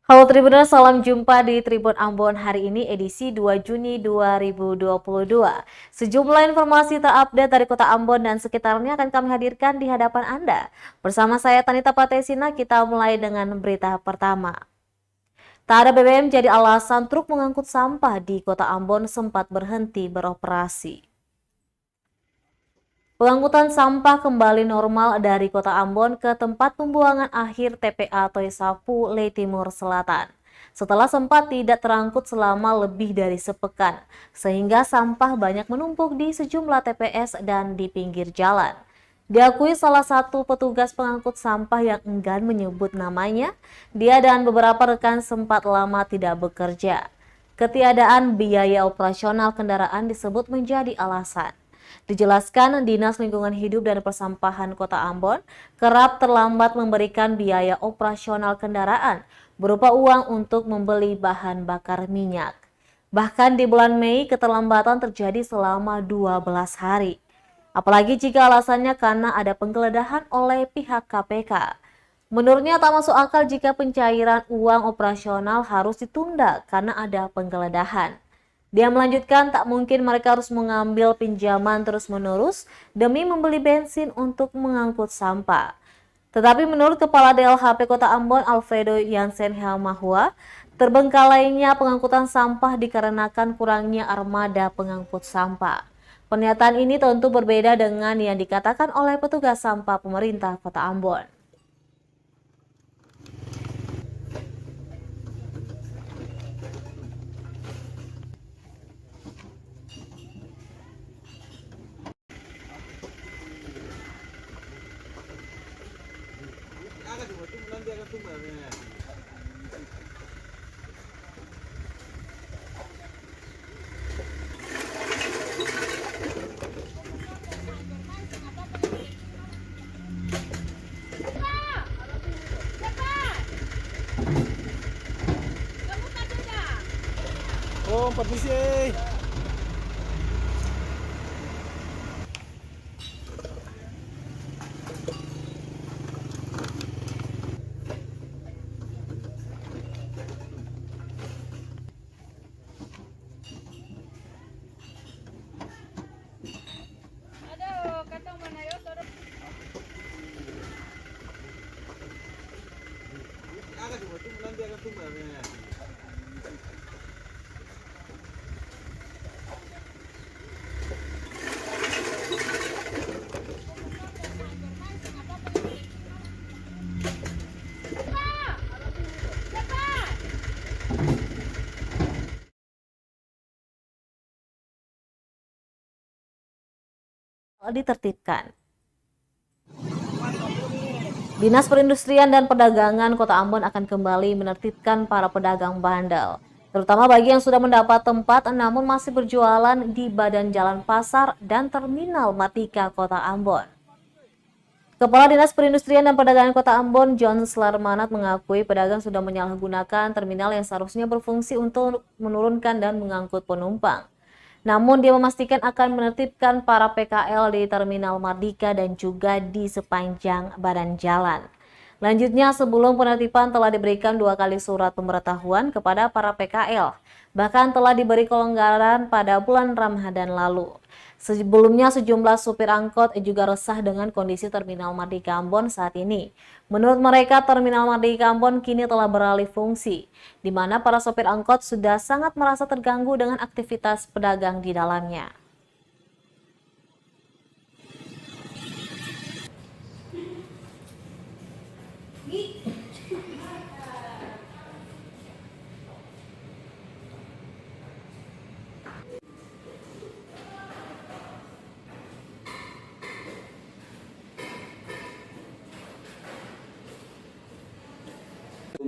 Halo Tribuners, salam jumpa di Tribun Ambon hari ini edisi 2 Juni 2022. Sejumlah informasi terupdate dari Kota Ambon dan sekitarnya akan kami hadirkan di hadapan Anda. Bersama saya Tanita Patesina, kita mulai dengan berita pertama. Tak ada BBM jadi alasan truk mengangkut sampah di Kota Ambon sempat berhenti beroperasi. Pengangkutan sampah kembali normal dari Kota Ambon ke tempat pembuangan akhir TPA Toisapu, Le Timur Selatan. Setelah sempat tidak terangkut selama lebih dari sepekan, sehingga sampah banyak menumpuk di sejumlah TPS dan di pinggir jalan. Diakui salah satu petugas pengangkut sampah yang enggan menyebut namanya, dia dan beberapa rekan sempat lama tidak bekerja. Ketiadaan biaya operasional kendaraan disebut menjadi alasan. Dijelaskan, Dinas Lingkungan Hidup dan Persampahan Kota Ambon kerap terlambat memberikan biaya operasional kendaraan berupa uang untuk membeli bahan bakar minyak. Bahkan di bulan Mei, keterlambatan terjadi selama 12 hari. Apalagi jika alasannya karena ada penggeledahan oleh pihak KPK. Menurutnya tak masuk akal jika pencairan uang operasional harus ditunda karena ada penggeledahan. Dia melanjutkan tak mungkin mereka harus mengambil pinjaman terus-menerus demi membeli bensin untuk mengangkut sampah. Tetapi menurut Kepala DLHP Kota Ambon Alfredo Yansen Helmahua, terbengkalainya pengangkutan sampah dikarenakan kurangnya armada pengangkut sampah. Pernyataan ini tentu berbeda dengan yang dikatakan oleh petugas sampah pemerintah Kota Ambon. Oh, permisi. Aduh, katong mana yun? Ditertibkan. Dinas Perindustrian dan Perdagangan Kota Ambon akan kembali menertibkan para pedagang bandel, terutama bagi yang sudah mendapat tempat namun masih berjualan di badan jalan pasar dan terminal Matika Kota Ambon. Kepala Dinas Perindustrian dan Perdagangan Kota Ambon, John Slarmanat, mengakui pedagang sudah menyalahgunakan terminal yang seharusnya berfungsi untuk menurunkan dan mengangkut penumpang. Namun dia memastikan akan menertibkan para PKL di Terminal Mardika dan juga di sepanjang badan jalan. Lanjutnya, sebelum penertiban telah diberikan 2 kali surat pemberitahuan kepada para PKL. Bahkan telah diberi kelonggaran pada bulan Ramadan lalu. Sebelumnya sejumlah supir angkot juga resah dengan kondisi Terminal Mardika Ambon saat ini. Menurut mereka, Terminal Mardika Ambon kini telah beralih fungsi, di mana para sopir angkot sudah sangat merasa terganggu dengan aktivitas pedagang di dalamnya.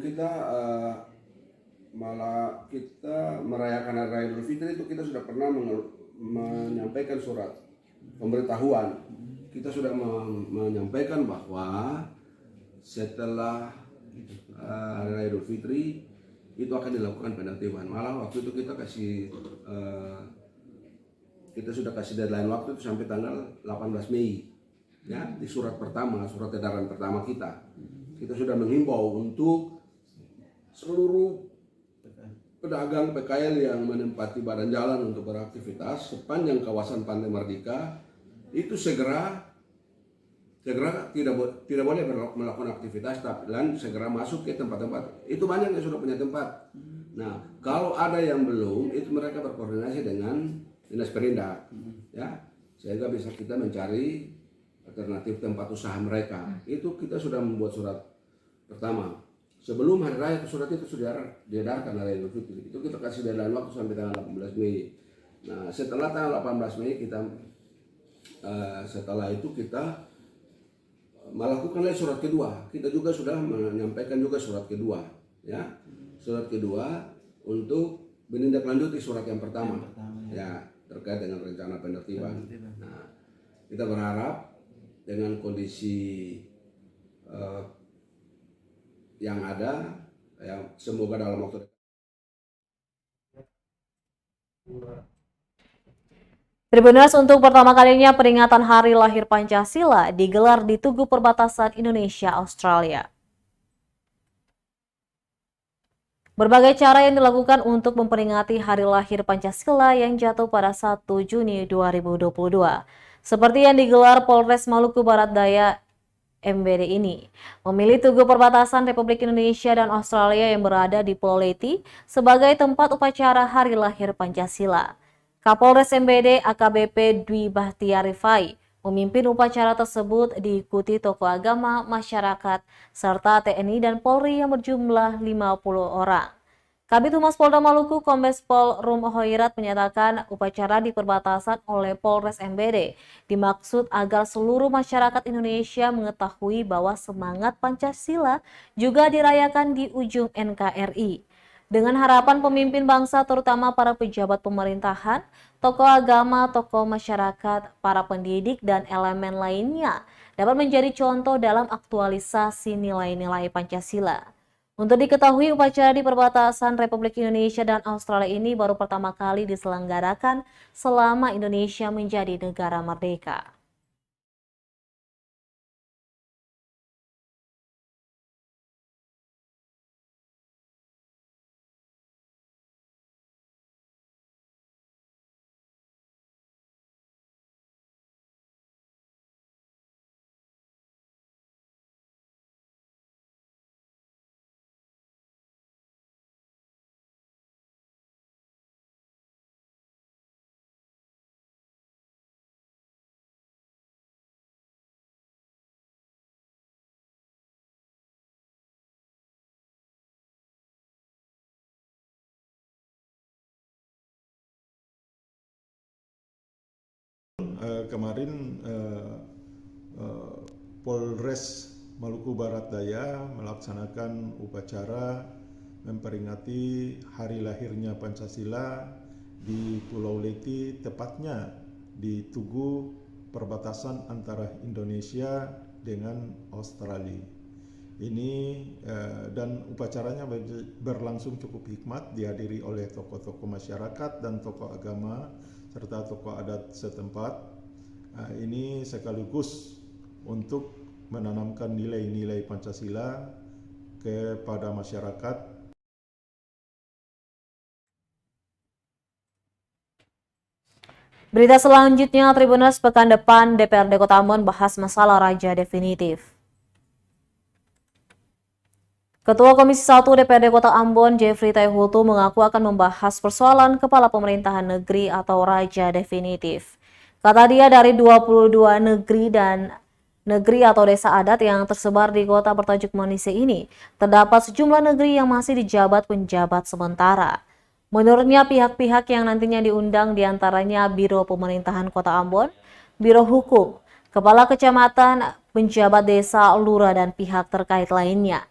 Kita malah kita merayakan Hari Raya Idul Fitri itu kita sudah pernah menyampaikan surat pemberitahuan. Kita sudah menyampaikan bahwa setelah Hari Raya Idul Fitri itu akan dilakukan penertiban. Malah waktu itu kita sudah kasih deadline waktu itu sampai tanggal 18 Mei ya, di surat edaran pertama kita sudah menghimbau untuk seluruh pedagang PKL yang menempati badan jalan untuk beraktivitas sepanjang kawasan Pantai Merdeka itu segera tidak boleh melakukan aktivitas dan segera masuk ke tempat-tempat. Itu banyak yang sudah punya tempat. Nah, kalau ada yang belum, itu mereka berkoordinasi dengan Dinas Perindak, ya, sehingga bisa kita mencari alternatif tempat usaha mereka. Itu kita sudah membuat surat pertama. Sebelum hari raya surat itu sudah diedarkan hari Idul Fitri. Itu kita kasih deadline waktu sampai tanggal 18 Mei. Nah, setelah tanggal 18 Mei setelah itu kita melakukan surat kedua. Kita juga sudah menyampaikan juga surat kedua, ya. Surat kedua untuk menindaklanjuti surat yang pertama, ya, terkait dengan rencana penertiban. Nah, kita berharap dengan kondisi yang ada, ya, semoga dalam waktu dekat. Tribuners, untuk pertama kalinya peringatan Hari Lahir Pancasila digelar di Tugu Perbatasan Indonesia-Australia. Berbagai cara yang dilakukan untuk memperingati Hari Lahir Pancasila yang jatuh pada 1 Juni 2022. Seperti yang digelar Polres Maluku Barat Daya MBD ini, memilih Tugu Perbatasan Republik Indonesia dan Australia yang berada di Pulau Leyte sebagai tempat upacara Hari Lahir Pancasila. Kapolres MBD AKBP Dwi Bahtiari Fai memimpin upacara tersebut diikuti tokoh agama, masyarakat, serta TNI dan Polri yang berjumlah 50 orang. Kabid Humas Polda Maluku Kombes Pol Rum Hoirat menyatakan upacara di perbatasan oleh Polres MBD dimaksud agar seluruh masyarakat Indonesia mengetahui bahwa semangat Pancasila juga dirayakan di ujung NKRI. Dengan harapan pemimpin bangsa terutama para pejabat pemerintahan, tokoh agama, tokoh masyarakat, para pendidik, dan elemen lainnya dapat menjadi contoh dalam aktualisasi nilai-nilai Pancasila. Untuk diketahui, upacara di perbatasan Republik Indonesia dan Australia ini baru pertama kali diselenggarakan selama Indonesia menjadi negara merdeka. Kemarin Polres Maluku Barat Daya melaksanakan upacara memperingati hari lahirnya Pancasila di Pulau Leyte, tepatnya di Tugu perbatasan antara Indonesia dengan Australia. Ini dan upacaranya berlangsung cukup hikmat, dihadiri oleh tokoh-tokoh masyarakat dan tokoh agama serta tokoh adat setempat. Ini sekaligus untuk menanamkan nilai-nilai Pancasila kepada masyarakat. Berita selanjutnya, Tribuners, pekan depan DPRD Kota Ambon bahas masalah raja definitif. Ketua Komisi 1 DPRD Kota Ambon, Jeffrey Taihutu, mengaku akan membahas persoalan kepala pemerintahan negeri atau raja definitif. Kata dia, dari 22 negeri atau desa adat yang tersebar di kota bertajuk Manise ini, terdapat sejumlah negeri yang masih dijabat penjabat sementara. Menurutnya, pihak-pihak yang nantinya diundang diantaranya Biro Pemerintahan Kota Ambon, Biro Hukum, Kepala Kecamatan, penjabat desa, lurah, dan pihak terkait lainnya.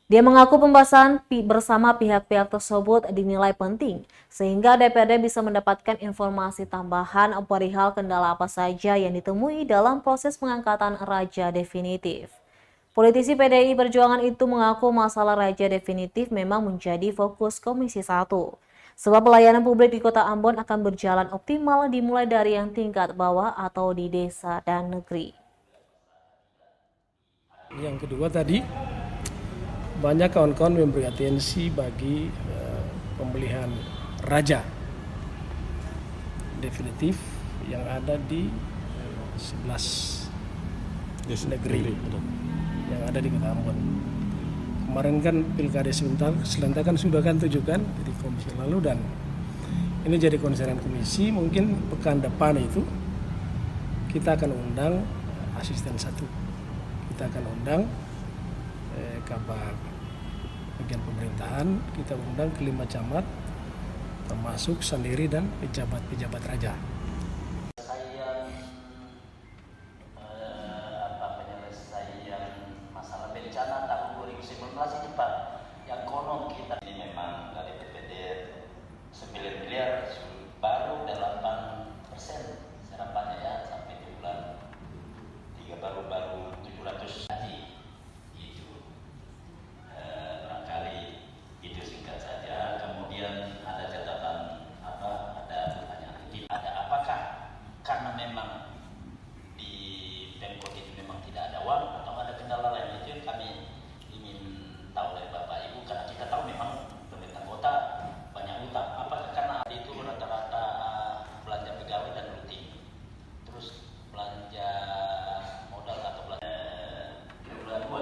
Dia mengaku pembahasan bersama pihak-pihak tersebut dinilai penting, sehingga DPRD bisa mendapatkan informasi tambahan perihal kendala apa saja yang ditemui dalam proses pengangkatan raja definitif. Politisi PDI Perjuangan itu mengaku masalah raja definitif memang menjadi fokus Komisi 1. Sebab pelayanan publik di Kota Ambon akan berjalan optimal dimulai dari yang tingkat bawah atau di desa dan negeri. Yang kedua tadi, banyak kawan-kawan memberi atensi bagi pemilihan raja definitif yang ada di 11 negeri yang ada di Kota Ambon. Kemarin kan pilkada serentak kan sudah kan tujukan di komisi lalu, dan ini jadi konseran komisi. Mungkin pekan depan itu kita akan undang asisten satu, kita akan undang kabar bagian pemerintahan, kita undang ke 5 camat termasuk sendiri dan pejabat-pejabat raja. Penyelesaian masalah bencana tahun 2019 itu Pak, yang konon kita ini memang dari TPD 9 miliar baru 8% serapannya ya, sampai di bulan 3 baru 700 tadi itu. Barangkali itu singkat saja. Kemudian ada catatan ada pertanyaan lagi, ada apakah karena memang di Pemkot itu memang tidak ada uang atau ada kendala lain? Itu yang kami ingin tahu dari Bapak Ibu, karena kita tahu memang pemerintah kota banyak utang. Apakah karena itu rata-rata belanja pegawai dan rutin, terus belanja modal atau belanja triwulan 2?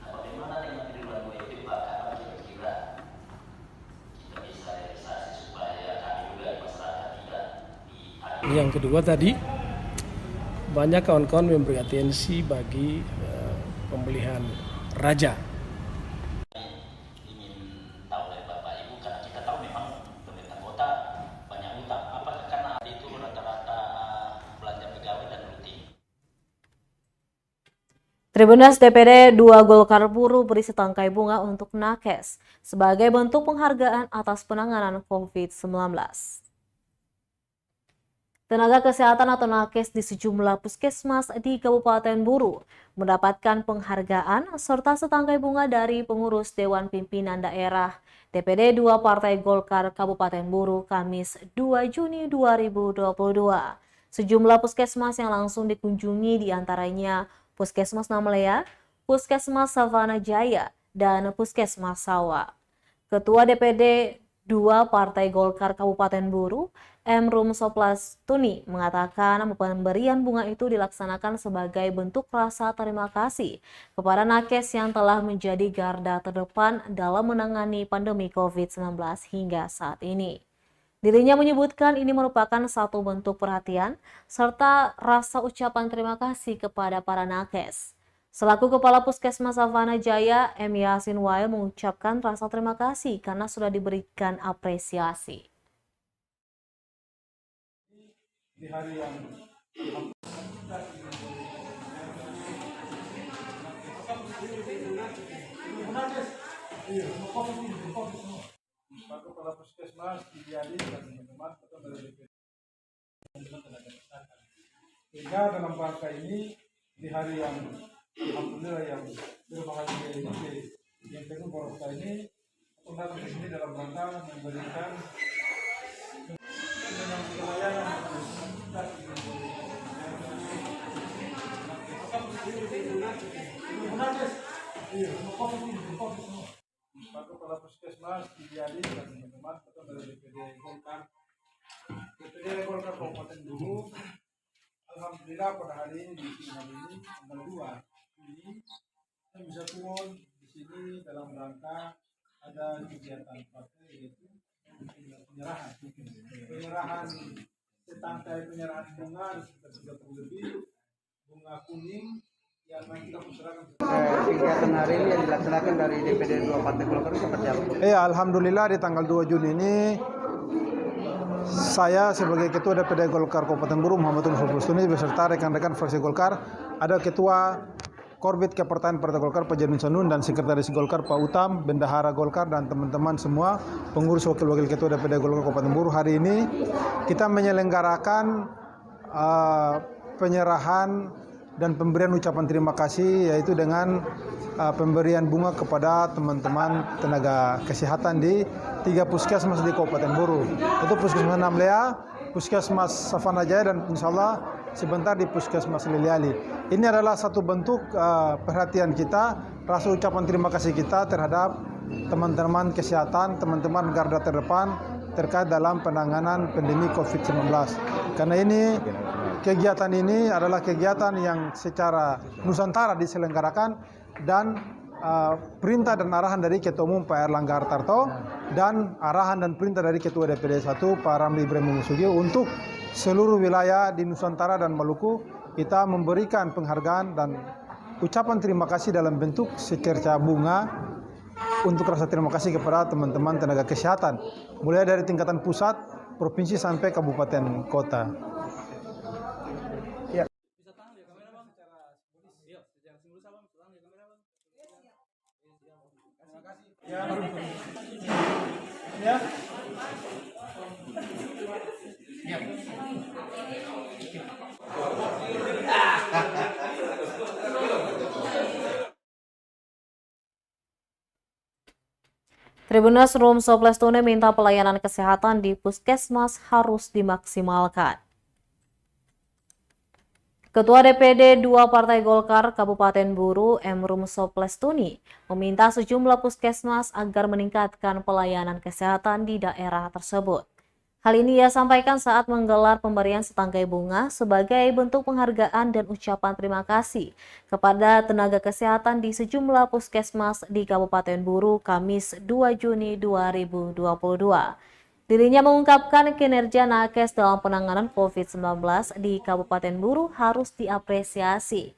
Nah, bagaimana dengan triwulan 2 itu Pak? Karena kira-kira kita bisa realisasi supaya kami juga masyarakat tidak Yang kedua tadi, banyak kawan-kawan memberi atensi bagi pemilihan raja. ingin tahu dari Bapak Ibu, karena kita tahu memang pemerintah kota banyak utang. Apakah karena itu rata-rata belanja pegawai dan rutin? Tribunas DPD 2 Golkar Buru beri setangkai bunga untuk nakes sebagai bentuk penghargaan atas penanganan COVID-19. Tenaga kesehatan atau nakes di sejumlah puskesmas di Kabupaten Buru mendapatkan penghargaan serta setangkai bunga dari pengurus Dewan Pimpinan Daerah DPD 2 Partai Golkar Kabupaten Buru Kamis 2 Juni 2022. Sejumlah puskesmas yang langsung dikunjungi diantaranya Puskesmas Namlea, Puskesmas Savana Jaya, dan Puskesmas Sawa. Ketua DPD 2 Partai Golkar Kabupaten Buru, M. Rum Soplas Tuni, mengatakan pemberian bunga itu dilaksanakan sebagai bentuk rasa terima kasih kepada nakes yang telah menjadi garda terdepan dalam menangani pandemi COVID-19 hingga saat ini. Dirinya menyebutkan ini merupakan satu bentuk perhatian serta rasa ucapan terima kasih kepada para nakes. Selaku Kepala Puskesmas Savana Jaya, M. Yasin Wail mengucapkan rasa terima kasih karena sudah diberikan apresiasi. Di hari yang Pak Kepala Puskesmas Diadi dan teman-teman atau dari DPD tenaga kesehatan. Sehingga dalam rangka ini di hari yang alhamdulillah yang berbahagia ini, yang penuh barokah ini, aku datang di sini dalam rangka memberikan pelayanan Pak Kepala Puskesmas Diadi dan teman-teman atau dari DPD Golkar Kabupaten Buru. Alhamdulillah pada hari ini di sini tanggal 2 Juni saya bisa turun di sini dalam rangka ada kegiatan partai yaitu penyerahan setangkai penyerahan bunga sekitar 30 lebih bunga kuning yang kita persilakan. Kegiatan hari ini yang dilaksanakan dari DPD 2 Partai Golkar seperti apa? Alhamdulillah di tanggal 2 Juni ini saya sebagai Ketua DPD Golkar Kabupaten Buru Muhammad Ulfusuni beserta rekan-rekan fraksi Golkar, ada Ketua Korbit Kepertanian Partai Golkar Pak Jadun Sanun dan Sekretaris Golkar Pak Utam, Bendahara Golkar dan teman-teman semua pengurus wakil-wakil Ketua DPD Golkar Kabupaten Buru. Hari ini kita menyelenggarakan penyerahan dan pemberian ucapan terima kasih, yaitu dengan pemberian bunga kepada teman-teman tenaga kesehatan di 3 puskesmas di Kabupaten Buru. Itu Puskesmas Namlea, Puskesmas Savana Jaya, dan insya Allah sebentar di Puskesmas Liliali. Ini adalah satu bentuk perhatian kita, rasa ucapan terima kasih kita terhadap teman-teman kesehatan, teman-teman garda terdepan terkait dalam penanganan pandemi COVID-19. Karena ini kegiatan ini adalah kegiatan yang secara Nusantara diselenggarakan dan perintah dan arahan dari Ketua Umum Pak Erlangga Hartarto dan arahan dan perintah dari Ketua DPD 1 Pak Ramli Ibrahim Musugio untuk seluruh wilayah di Nusantara dan Maluku kita memberikan penghargaan dan ucapan terima kasih dalam bentuk secerca bunga untuk rasa terima kasih kepada teman-teman tenaga kesehatan mulai dari tingkatan pusat, provinsi sampai kabupaten kota. Tribunnews Room Soples Tune minta pelayanan kesehatan di Puskesmas harus dimaksimalkan. Ketua DPD 2 Partai Golkar Kabupaten Buru Emrum Soplestuni meminta sejumlah puskesmas agar meningkatkan pelayanan kesehatan di daerah tersebut. Hal ini ia sampaikan saat menggelar pemberian setangkai bunga sebagai bentuk penghargaan dan ucapan terima kasih kepada tenaga kesehatan di sejumlah puskesmas di Kabupaten Buru Kamis 2 Juni 2022. Dirinya mengungkapkan kinerja nakes dalam penanganan COVID-19 di Kabupaten Buru harus diapresiasi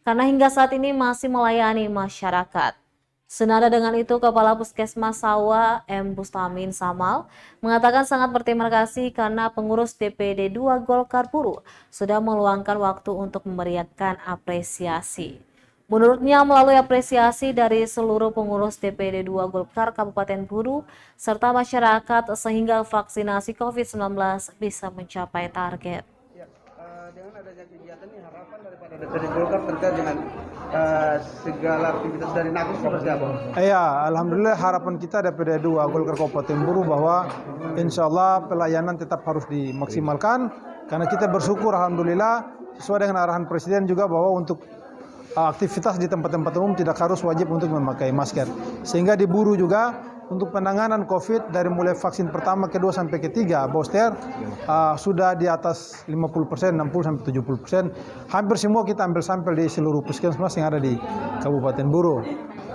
karena hingga saat ini masih melayani masyarakat. Senada dengan itu, Kepala Puskesmas Sawa M. Bustamin Samal mengatakan sangat berterima kasih karena pengurus DPD 2 Golkar Buru sudah meluangkan waktu untuk memberikan apresiasi. Menurutnya, melalui apresiasi dari seluruh pengurus DPD 2 Golkar Kabupaten Buru serta masyarakat sehingga vaksinasi COVID-19 bisa mencapai target. Ya, dengan adanya kegiatan ini harapan daripada DPD Golkar terkait dengan segala aktivitas dari nakes seperti apa? Ya, alhamdulillah harapan kita DPD 2 Golkar Kabupaten Buru bahwa insya Allah pelayanan tetap harus dimaksimalkan karena kita bersyukur alhamdulillah sesuai dengan arahan Presiden juga bahwa untuk aktivitas di tempat-tempat umum tidak harus wajib untuk memakai masker. Sehingga di Buru juga untuk penanganan COVID dari mulai vaksin pertama, kedua sampai ketiga booster sudah di atas 50%, 60-70%. Hampir semua kita ambil sampel di seluruh puskesmas yang ada di Kabupaten Buru.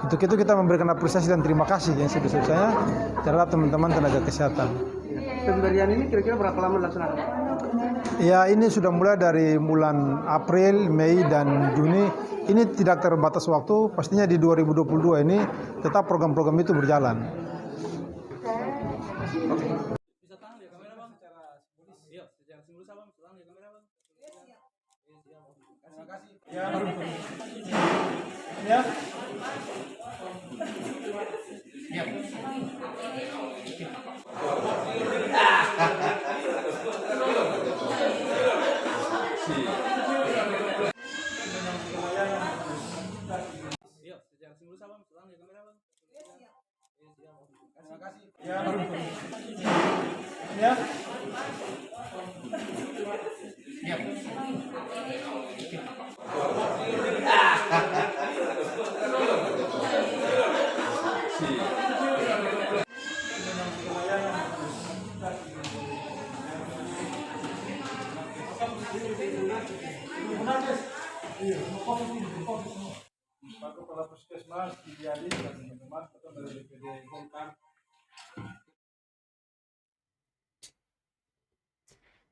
Untuk itu kita memberikan apresiasi dan terima kasih yang sebesar-besarnya terhadap teman-teman tenaga kesehatan. Pemberian ini kira-kira berapa lama dilaksanakan? Ya, ini sudah mulai dari bulan April, Mei, dan Juni. Ini tidak terbatas waktu, pastinya di 2022 ini tetap program-program itu berjalan. Pak Kepala Puskesmas Liliali dan teman-teman ketua dari DPD Golkar.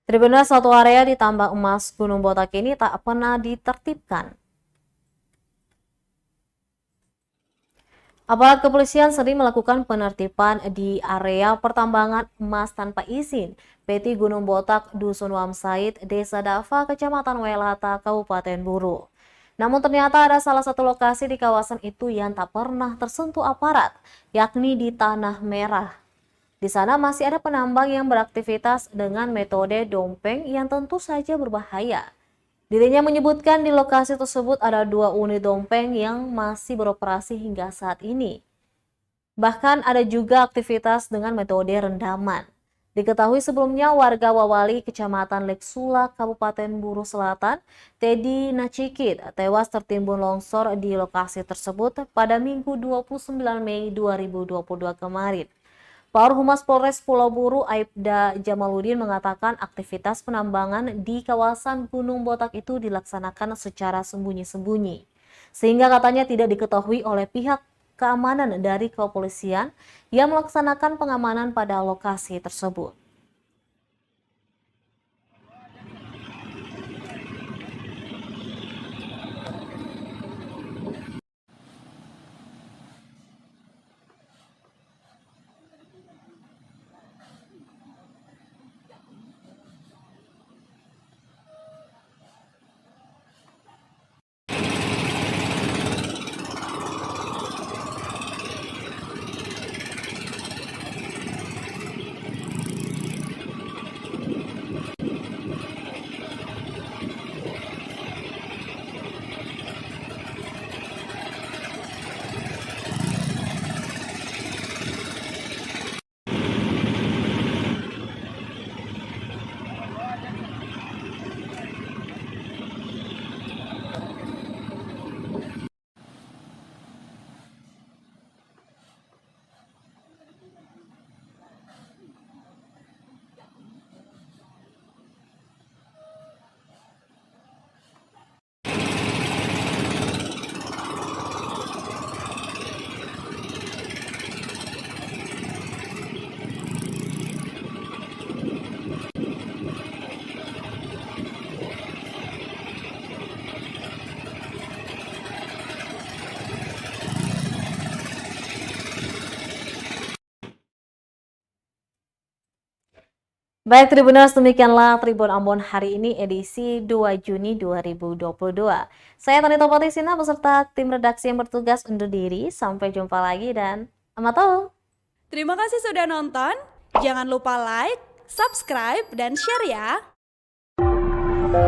Tribunnews satu area di Tambang Emas Gunung Botak ini tak pernah ditertibkan. Aparat kepolisian sering melakukan penertiban di area pertambangan emas tanpa izin PT Gunung Botak, Dusun Wamsaid, Desa Dafa, Kecamatan Welata, Kabupaten Buru. Namun ternyata ada salah satu lokasi di kawasan itu yang tak pernah tersentuh aparat, yakni di Tanah Merah. Di sana masih ada penambang yang beraktivitas dengan metode dompeng yang tentu saja berbahaya. Dirinya menyebutkan di lokasi tersebut ada 2 unit dompeng yang masih beroperasi hingga saat ini. Bahkan ada juga aktivitas dengan metode rendaman. Diketahui sebelumnya warga Wawali, Kecamatan Leksula, Kabupaten Buru Selatan, Teddy Nacikit, tewas tertimbun longsor di lokasi tersebut pada Minggu 29 Mei 2022 kemarin. Paur Humas Polres Pulau Buru, Aibda Jamaluddin, mengatakan aktivitas penambangan di kawasan Gunung Botak itu dilaksanakan secara sembunyi-sembunyi, sehingga katanya tidak diketahui oleh pihak keamanan dari kepolisian yang melaksanakan pengamanan pada lokasi tersebut. Baik Tribuners, demikianlah Tribun Ambon hari ini edisi 2 Juni 2022. Saya Tani Topatisina beserta tim redaksi yang bertugas undur diri. Sampai jumpa lagi dan amatau. Terima kasih sudah nonton. Jangan lupa like, subscribe, dan share ya.